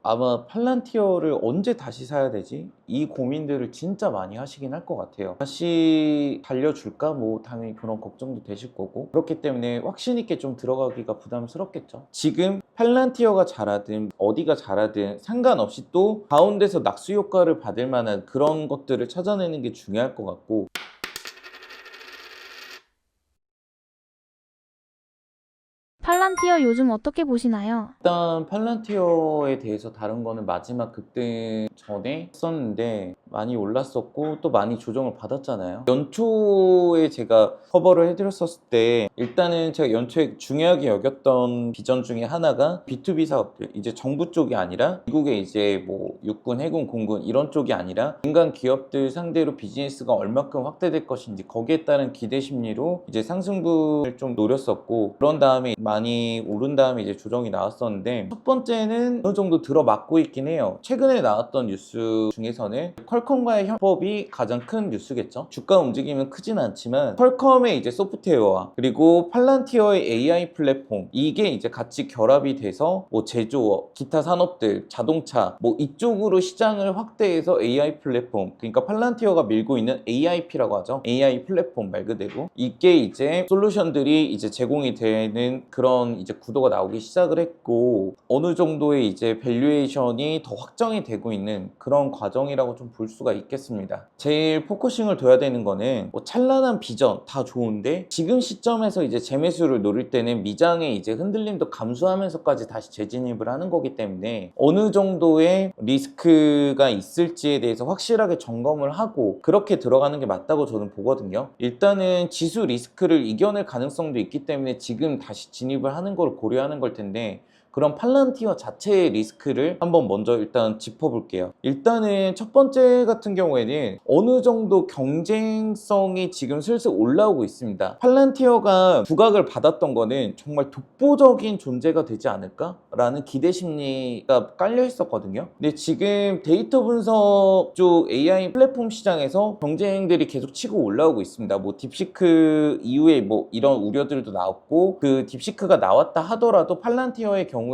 아마 팔란티어를 언제 다시 사야 되지? 이 고민들을 진짜 많이 하시긴 할 것 같아요. 다시 달려줄까? 뭐 당연히 그런 걱정도 되실 거고, 그렇기 때문에 확신 있게 좀 들어가기가 부담스럽겠죠. 지금 팔란티어가 잘하든 어디가 잘하든 상관없이 또 가운데서 낙수 효과를 받을 만한 그런 것들을 찾아내는 게 중요할 것 같고, 팔란티어 요즘 어떻게 보시나요? 일단 팔란티어에 대해서 다른 거는 마지막 급등 전에 썼는데 많이 올랐었고 또 많이 조정을 받았잖아요. 연초에 제가 커버를 해드렸었을 때 일단은 제가 연초에 중요하게 여겼던 비전 중에 하나가 B2B 사업들, 이제 정부 쪽이 아니라 미국의 이제 뭐 육군, 해군, 공군 이런 쪽이 아니라 민간 기업들 상대로 비즈니스가 얼마큼 확대될 것인지, 거기에 따른 기대 심리로 이제 상승분을 좀 노렸었고, 그런 다음에 많이 오른 다음에 이제 조정이 나왔었는데, 첫 번째는 어느 정도 들어맞고 있긴 해요. 최근에 나왔던 뉴스 중에서는 퀄컴과의 협업이 가장 큰 뉴스겠죠. 주가 움직임은 크진 않지만 퀄컴의 이제 소프트웨어와 그리고 팔란티어의 AI 플랫폼, 이게 이제 같이 결합이 돼서 뭐 제조업, 기타 산업들, 자동차 뭐 이쪽으로 시장을 확대해서 AI 플랫폼, 그러니까 팔란티어가 밀고 있는 AIP라고 하죠. AI 플랫폼 말 그대로 이게 이제 솔루션들이 이제 제공이 되는 그런 이제 구도가 나오기 시작을 했고, 어느 정도의 이제 밸류에이션이 더 확정이 되고 있는 그런 과정이라고 좀 볼 수가 있겠습니다. 제일 포커싱을 둬야 되는 거는 뭐 찬란한 비전 다 좋은데 지금 시점에서 이제 재매수를 노릴 때는 미장의 이제 흔들림도 감수하면서까지 다시 재진입을 하는 거기 때문에 어느 정도의 리스크가 있을지에 대해서 확실하게 점검을 하고 그렇게 들어가는 게 맞다고 저는 보거든요. 일단은 지수 리스크를 이겨낼 가능성도 있기 때문에 지금 다시 진입을 하는 걸 고려하는 걸 텐데, 그런 팔란티어 자체의 리스크를 한번 먼저 일단 짚어볼게요. 일단은 첫 번째 같은 경우에는 어느 정도 경쟁성이 지금 슬슬 올라오고 있습니다. 팔란티어가 부각을 받았던 거는 정말 독보적인 존재가 되지 않을까? 라는 기대 심리가 깔려 있었거든요. 근데 지금 데이터 분석 쪽 AI 플랫폼 시장에서 경쟁들이 계속 치고 올라오고 있습니다. 뭐 딥시크 이후에 뭐 이런 우려들도 나왔고, 그 딥시크가 나왔다 하더라도 팔란티어의 경우에는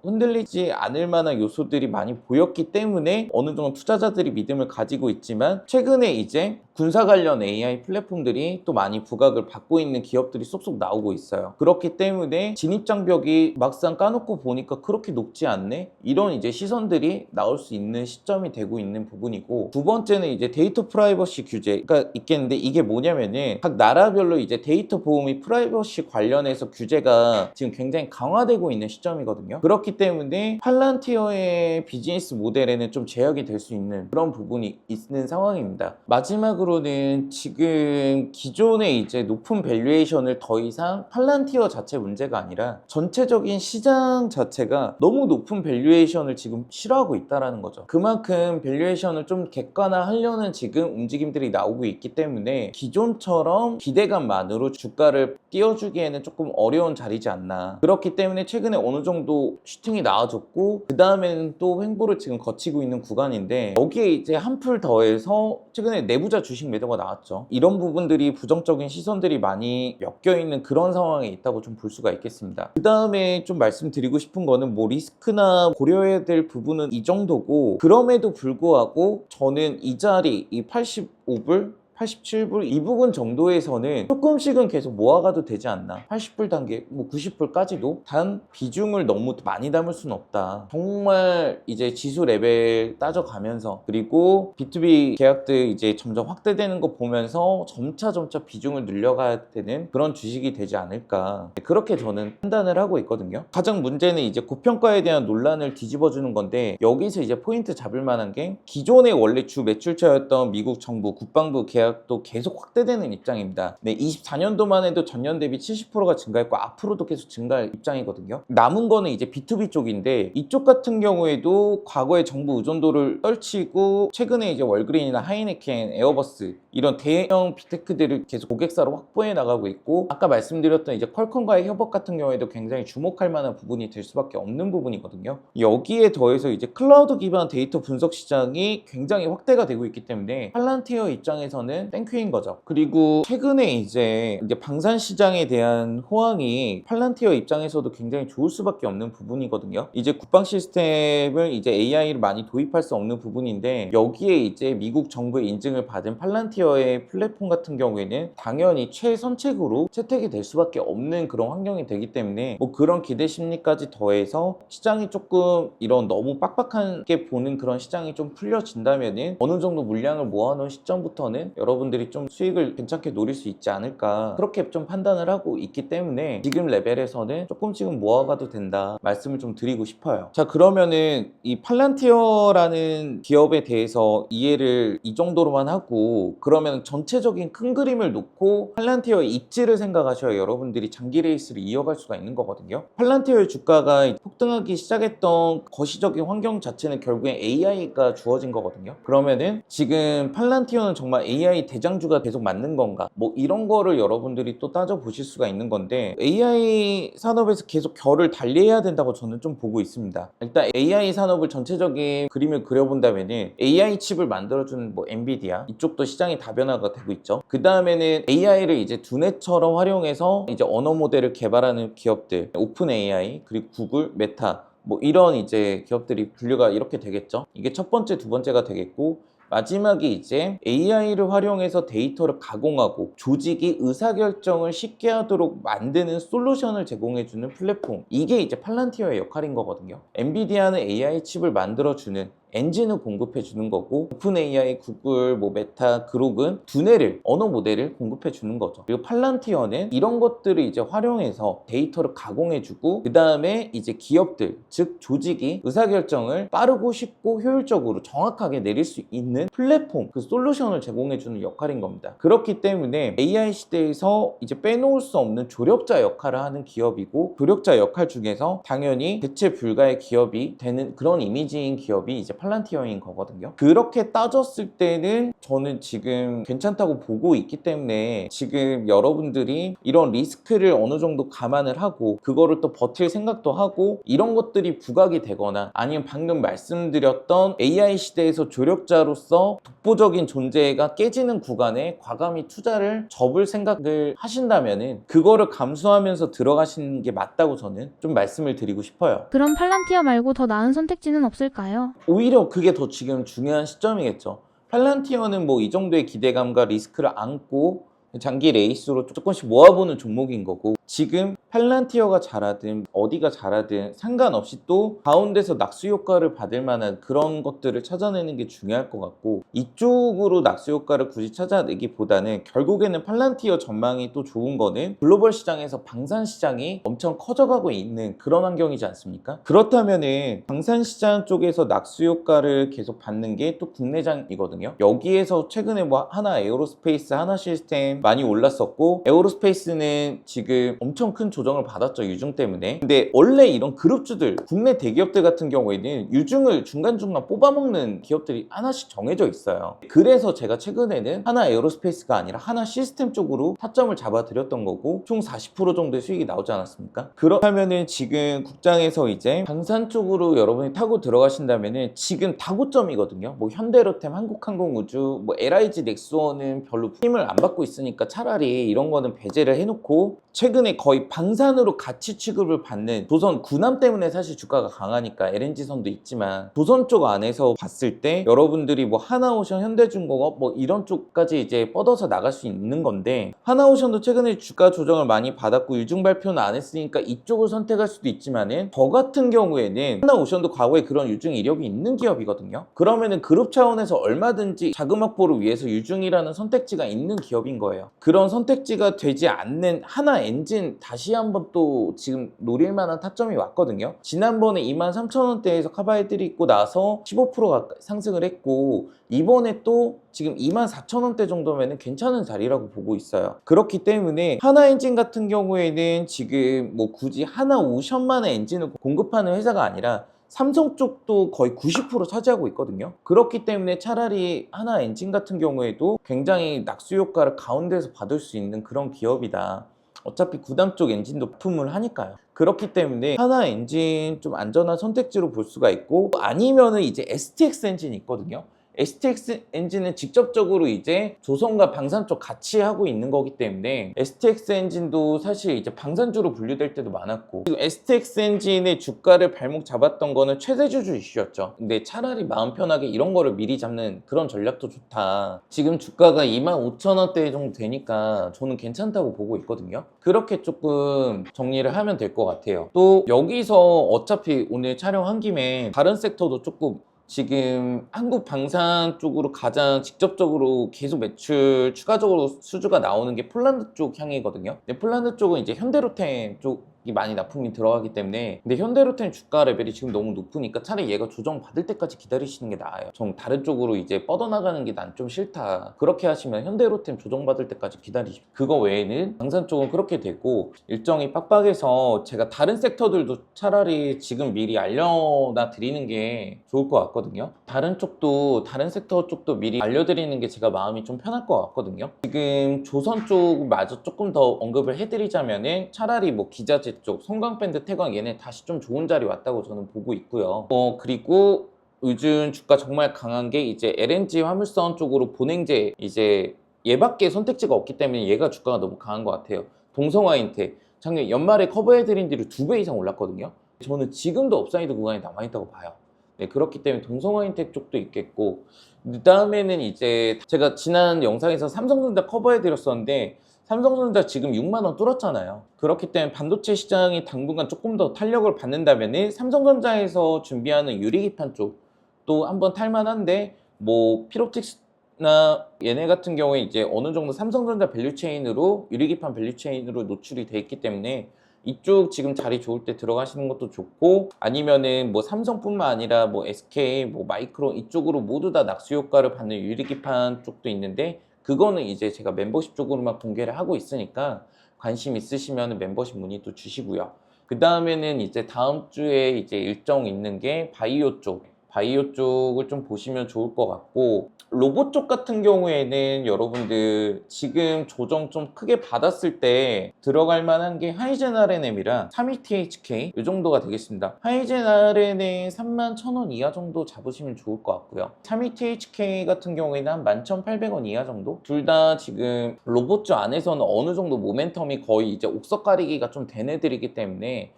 흔들리지 않을 만한 요소들이 많이 보였기 때문에 어느 정도 투자자들이 믿음을 가지고 있지만, 최근에 이제 군사 관련 AI 플랫폼들이 또 많이 부각을 받고 있는 기업들이 쏙쏙 나오고 있어요. 그렇기 때문에 진입장벽이 막상 까놓고 보니까 그렇게 높지 않네? 이런 이제 시선들이 나올 수 있는 시점이 되고 있는 부분이고, 두 번째는 이제 데이터 프라이버시 규제가 있겠는데, 이게 뭐냐면은 각 나라별로 이제 데이터 보호 및 프라이버시 관련해서 규제가 지금 굉장히 강화되고 있는 시점이거든요. 그렇기 때문에 팔란티어의 비즈니스 모델에는 좀 제약이 될 수 있는 그런 부분이 있는 상황입니다. 마지막으로는 지금 기존의 이제 높은 밸류에이션을 더 이상 팔란티어 자체 문제가 아니라 전체적인 시장 자체가 너무 높은 밸류에이션을 지금 싫어하고 있다는 거죠. 그만큼 밸류에이션을 좀 객관화하려는 지금 움직임들이 나오고 있기 때문에 기존처럼 기대감만으로 주가를 띄워주기에는 조금 어려운 자리지 않나. 그렇기 때문에 최근에 어느 정도 슈팅이 나와줬고, 그 다음에는 또 횡보를 지금 거치고 있는 구간인데, 여기에 이제 한풀 더해서 최근에 내부자 주식 매도가 나왔죠. 이런 부분들이 부정적인 시선들이 많이 엮여있는 그런 상황에 있다고 좀 볼 수가 있겠습니다. 그 다음에 좀 말씀드리고 싶은 거는 뭐 리스크나 고려해야 될 부분은 이 정도고, 그럼에도 불구하고 저는 이 자리, 이 85불 87불 이 부분 정도에서는 조금씩은 계속 모아가도 되지 않나. 80불 단계, 뭐 90불까지도. 단 비중을 너무 많이 담을 수는 없다. 정말 이제 지수 레벨 따져가면서, 그리고 B2B 계약들 이제 점점 확대되는 거 보면서 점차 비중을 늘려가야 되는 그런 주식이 되지 않을까, 그렇게 저는 판단을 하고 있거든요. 가장 문제는 이제 고평가에 대한 논란을 뒤집어주는 건데, 여기서 이제 포인트 잡을 만한 게, 기존의 원래 주 매출처였던 미국 정부 국방부 계약도 계속 확대되는 입장입니다. 네, 24년도만 해도 전년 대비 70%가 증가했고 앞으로도 계속 증가할 입장이거든요. 남은 거는 이제 B2B 쪽인데, 이쪽 같은 경우에도 과거에 정부 의존도를 떨치고 최근에 이제 월그린이나 하이네켄, 에어버스 이런 대형 빅테크들을 계속 고객사로 확보해 나가고 있고, 아까 말씀드렸던 이제 퀄컴과의 협업 같은 경우에도 굉장히 주목할 만한 부분이 될 수밖에 없는 부분이거든요. 여기에 더해서 이제 클라우드 기반 데이터 분석 시장이 굉장히 확대가 되고 있기 때문에 팔란티어 입장에서는 일단은 땡큐인 거죠. 그리고 최근에 이제 방산 시장에 대한 호황이 팔란티어 입장에서도 굉장히 좋을 수밖에 없는 부분이거든요. 이제 국방 시스템을 이제 AI를 많이 도입할 수 없는 부분인데, 여기에 이제 미국 정부의 인증을 받은 팔란티어의 플랫폼 같은 경우에는 당연히 최선책으로 채택이 될 수밖에 없는 그런 환경이 되기 때문에, 뭐 그런 기대 심리까지 더해서 시장이 조금 이런 너무 빡빡하게 보는 그런 시장이 좀 풀려진다면은 어느 정도 물량을 모아놓은 시점부터는 여러분들이 좀 수익을 괜찮게 노릴 수 있지 않을까, 그렇게 좀 판단을 하고 있기 때문에 지금 레벨에서는 조금씩은 모아가도 된다 말씀을 좀 드리고 싶어요. 자, 그러면은 이 팔란티어라는 기업에 대해서 이해를 이 정도로만 하고, 그러면 전체적인 큰 그림을 놓고 팔란티어의 입지를 생각하셔야 여러분들이 장기 레이스를 이어갈 수가 있는 거거든요. 팔란티어의 주가가 폭등하기 시작했던 거시적인 환경 자체는 결국엔 AI가 주어진 거거든요. 그러면은 지금 팔란티어는 정말 AI 대장주가 계속 맞는 건가, 뭐 이런 거를 여러분들이 또 따져보실 수가 있는 건데, AI 산업에서 계속 결을 달리해야 된다고 저는 좀 보고 있습니다. 일단 AI 산업을 전체적인 그림을 그려본다면은 AI 칩을 만들어주는 뭐 엔비디아 이쪽도 시장이 다변화가 되고 있죠. 그 다음에는 AI를 이제 두뇌처럼 활용해서 이제 언어 모델을 개발하는 기업들, 오픈 AI, 그리고 구글, 메타, 뭐 이런 이제 기업들이 분류가 이렇게 되겠죠. 이게 첫 번째, 두 번째가 되겠고, 마지막이 이제 AI를 활용해서 데이터를 가공하고 조직이 의사결정을 쉽게 하도록 만드는 솔루션을 제공해주는 플랫폼, 이게 이제 팔란티어의 역할인 거거든요. 엔비디아는 AI 칩을 만들어주는 엔진을 공급해 주는 거고, 오픈 AI, 구글, 뭐 메타, 그록은 두뇌를, 언어 모델을 공급해 주는 거죠. 그리고 팔란티어는 이런 것들을 이제 활용해서 데이터를 가공해 주고, 그 다음에 이제 기업들, 즉 조직이 의사결정을 빠르고 쉽고 효율적으로 정확하게 내릴 수 있는 플랫폼, 그 솔루션을 제공해 주는 역할인 겁니다. 그렇기 때문에 AI 시대에서 이제 빼놓을 수 없는 조력자 역할을 하는 기업이고, 조력자 역할 중에서 당연히 대체 불가의 기업이 되는 그런 이미지인 기업이 이제 팔란티어인 거거든요. 그렇게 따졌을 때는 저는 지금 괜찮다고 보고 있기 때문에, 지금 여러분들이 이런 리스크를 어느 정도 감안을 하고 그거를 또 버틸 생각도 하고, 이런 것들이 부각이 되거나 아니면 방금 말씀드렸던 AI 시대에서 조력자로서 독보적인 존재가 깨지는 구간에 과감히 투자를 접을 생각을 하신다면은 그거를 감수하면서 들어가시는 게 맞다고 저는 좀 말씀을 드리고 싶어요. 그럼 팔란티어 말고 더 나은 선택지는 없을까요? 오히려 그게 더 지금 중요한 시점이겠죠. 팔란티어는 뭐 이 정도의 기대감과 리스크를 안고 장기 레이스로 조금씩 모아보는 종목인 거고, 지금 팔란티어가 잘하든 어디가 잘하든 상관없이 또 가운데서 낙수 효과를 받을 만한 그런 것들을 찾아내는 게 중요할 것 같고, 이쪽으로 낙수 효과를 굳이 찾아내기보다는 결국에는 팔란티어 전망이 또 좋은 거는 글로벌 시장에서 방산 시장이 엄청 커져가고 있는 그런 환경이지 않습니까? 그렇다면은 방산 시장 쪽에서 낙수 효과를 계속 받는 게 또 국내장이거든요. 여기에서 최근에 뭐 하나 에어로스페이스, 하나 시스템 많이 올랐었고, 에어로스페이스는 지금 엄청 큰 조정을 받았죠, 유증 때문에. 근데 원래 이런 그룹주들, 국내 대기업들 같은 경우에는 유증을 중간중간 뽑아먹는 기업들이 하나씩 정해져 있어요. 그래서 제가 최근에는 하나 에어로스페이스가 아니라 하나 시스템 쪽으로 타점을 잡아드렸던 거고, 총 40% 정도의 수익이 나오지 않았습니까? 그렇다면은 지금 국장에서 이제 방산 쪽으로 여러분이 타고 들어가신다면은 지금 다고점이거든요. 뭐 현대로템, 한국항공우주, 뭐 LIG 넥스원은 별로 힘을 안 받고 있으니까 차라리 이런 거는 배제를 해놓고, 최근에 거의 방산으로 가치 취급을 받는 조선 군함 때문에 사실 주가가 강하니까 LNG선도 있지만, 조선 쪽 안에서 봤을 때 여러분들이 뭐 하나오션, 현대중공업 뭐 이런 쪽까지 이제 뻗어서 나갈 수 있는 건데, 하나오션도 최근에 주가 조정을 많이 받았고 유증 발표는 안 했으니까 이쪽을 선택할 수도 있지만은, 저 같은 경우에는 하나오션도 과거에 그런 유증 이력이 있는 기업이거든요. 그러면은 그룹 차원에서 얼마든지 자금 확보를 위해서 유증이라는 선택지가 있는 기업인 거예요. 그런 선택지가 되지 않는 하나 엔진 다시 한번 또 지금 노릴 만한 타점이 왔거든요. 지난번에 23,000원대에서 커버해드리고 나서 15% 가까이 상승을 했고, 이번에 또 지금 24,000원대 정도면 괜찮은 자리라고 보고 있어요. 그렇기 때문에 하나 엔진 같은 경우에는 지금 뭐 굳이 하나 오션만의 엔진을 공급하는 회사가 아니라 삼성 쪽도 거의 90% 차지하고 있거든요. 그렇기 때문에 차라리 하나 엔진 같은 경우에도 굉장히 낙수 효과를 가운데서 받을 수 있는 그런 기업이다. 어차피 구단 쪽 엔진도 납품을 하니까요. 그렇기 때문에 하나 엔진 좀 안전한 선택지로 볼 수가 있고, 아니면은 이제 STX 엔진이 있거든요. STX 엔진은 직접적으로 이제 조선과 방산 쪽 같이 하고 있는 거기 때문에 STX 엔진도 사실 이제 방산주로 분류될 때도 많았고, 지금 STX 엔진의 주가를 발목 잡았던 거는 최대주주 이슈였죠. 근데 차라리 마음 편하게 이런 거를 미리 잡는 그런 전략도 좋다. 지금 주가가 25,000원대 정도 되니까 저는 괜찮다고 보고 있거든요. 그렇게 조금 정리를 하면 될 것 같아요. 또 여기서 어차피 오늘 촬영한 김에 다른 섹터도 조금, 지금 한국 방산 쪽으로 가장 직접적으로 계속 매출 추가적으로 수주가 나오는 게 폴란드 쪽 향이거든요. 근데 폴란드 쪽은 이제 현대로템 쪽이 많이 납품이 들어가기 때문에, 근데 현대로템 주가 레벨이 지금 너무 높으니까 차라리 얘가 조정 받을 때까지 기다리시는 게 나아요. 좀 다른 쪽으로 이제 뻗어나가는 게 난 좀 싫다. 그렇게 하시면 현대로템 조정 받을 때까지 기다리시고, 그거 외에는 방산 쪽은 그렇게 되고, 일정이 빡빡해서 제가 다른 섹터들도 차라리 지금 미리 알려놔 드리는 게 좋을 것 같거든요. 다른 쪽도, 다른 섹터 쪽도 미리 알려드리는 게 제가 마음이 좀 편할 것 같거든요. 지금 조선 쪽마저 조금 더 언급을 해드리자면은, 차라리 뭐 기자재 쪽, 성광밴드, 태광 얘네 다시 좀 좋은 자리 왔다고 저는 보고 있고요. 그리고 요즘 주가 정말 강한 게 이제 LNG 화물선 쪽으로 보냉제, 이제 얘밖에 선택지가 없기 때문에 얘가 주가가 너무 강한 것 같아요. 동성화인텍 작년 연말에 커버해드린 뒤로 2배 이상 올랐거든요. 저는 지금도 업사이드 구간이 남아있다고 봐요. 네, 그렇기 때문에 동성화인텍 쪽도 있겠고, 그 다음에는 이제 제가 지난 영상에서 삼성전자 커버해드렸었는데, 삼성전자 지금 6만 원 뚫었잖아요. 그렇기 때문에 반도체 시장이 당분간 조금 더 탄력을 받는다면 삼성전자에서 준비하는 유리기판 쪽도 한번 탈만한데, 뭐 필옵틱스나 얘네 같은 경우에 이제 어느 정도 삼성전자 밸류체인으로, 유리기판 밸류체인으로 노출이 돼 있기 때문에 이쪽 지금 자리 좋을 때 들어가시는 것도 좋고, 아니면은 뭐 삼성뿐만 아니라 뭐 SK, 뭐 마이크론 이쪽으로 모두 다 낙수 효과를 받는 유리기판 쪽도 있는데, 그거는 이제 제가 멤버십 쪽으로만 공개를 하고 있으니까 관심 있으시면 멤버십 문의도 주시고요. 그 다음에는 이제 다음 주에 이제 일정 있는 게 바이오 쪽, 바이오 쪽을 좀 보시면 좋을 것 같고, 로봇 쪽 같은 경우에는 여러분들 지금 조정 좀 크게 받았을 때 들어갈 만한 게 하이젠 RNM이랑 32THK 이 정도가 되겠습니다. 하이젠 RNM 31,000원 이하 정도 잡으시면 좋을 것 같고요. 32THK 같은 경우에는 한 11,800원 이하 정도? 둘 다 지금 로봇 안에서는 어느 정도 모멘텀이 거의 이제 옥석 가리기가 좀 된 애들이기 때문에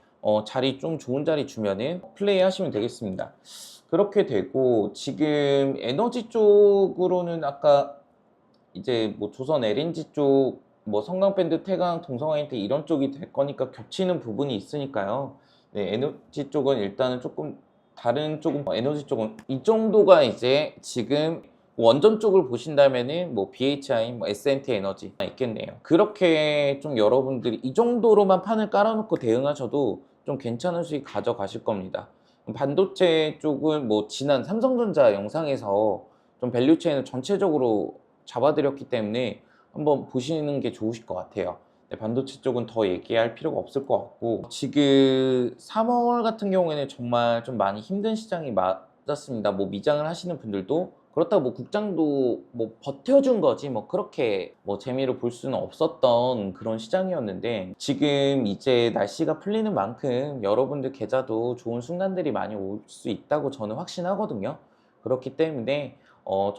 자리 좀 좋은 자리 주면은 플레이 하시면 되겠습니다. 그렇게 되고, 지금 에너지 쪽으로는 아까 이제 뭐 조선 LNG 쪽, 뭐 성강밴드, 태강, 동성화인텍 이런 쪽이 될 거니까 겹치는 부분이 있으니까요. 네, 에너지 쪽은 일단은 조금 다른 쪽은, 에너지 쪽은 이 정도가 이제 지금 원전 쪽을 보신다면은 뭐 BHI, 뭐 S&T 에너지 있겠네요. 그렇게 좀 여러분들이 이 정도로만 판을 깔아놓고 대응하셔도 좀 괜찮은 수익 가져가실 겁니다. 반도체 쪽은 뭐 지난 삼성전자 영상에서 좀 밸류체인을 전체적으로 잡아드렸기 때문에 한번 보시는 게 좋으실 것 같아요. 네, 반도체 쪽은 더 얘기할 필요가 없을 것 같고, 지금 3월 같은 경우에는 정말 좀 많이 힘든 시장이 맞았습니다. 뭐 미장을 하시는 분들도 그렇다고 뭐 국장도 뭐 버텨준 거지 뭐 그렇게 뭐 재미를 볼 수는 없었던 그런 시장이었는데, 지금 이제 날씨가 풀리는 만큼 여러분들 계좌도 좋은 순간들이 많이 올 수 있다고 저는 확신하거든요. 그렇기 때문에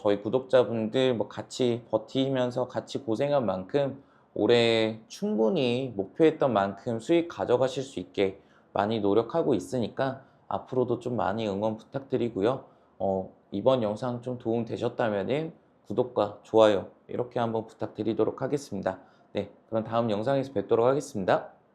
저희 구독자분들 뭐 같이 버티면서 같이 고생한 만큼 올해 충분히 목표했던 만큼 수익 가져가실 수 있게 많이 노력하고 있으니까 앞으로도 좀 많이 응원 부탁드리고요. 이번 영상 좀 도움 되셨다면 구독과 좋아요 이렇게 한번 부탁드리도록 하겠습니다. 네, 그럼 다음 영상에서 뵙도록 하겠습니다.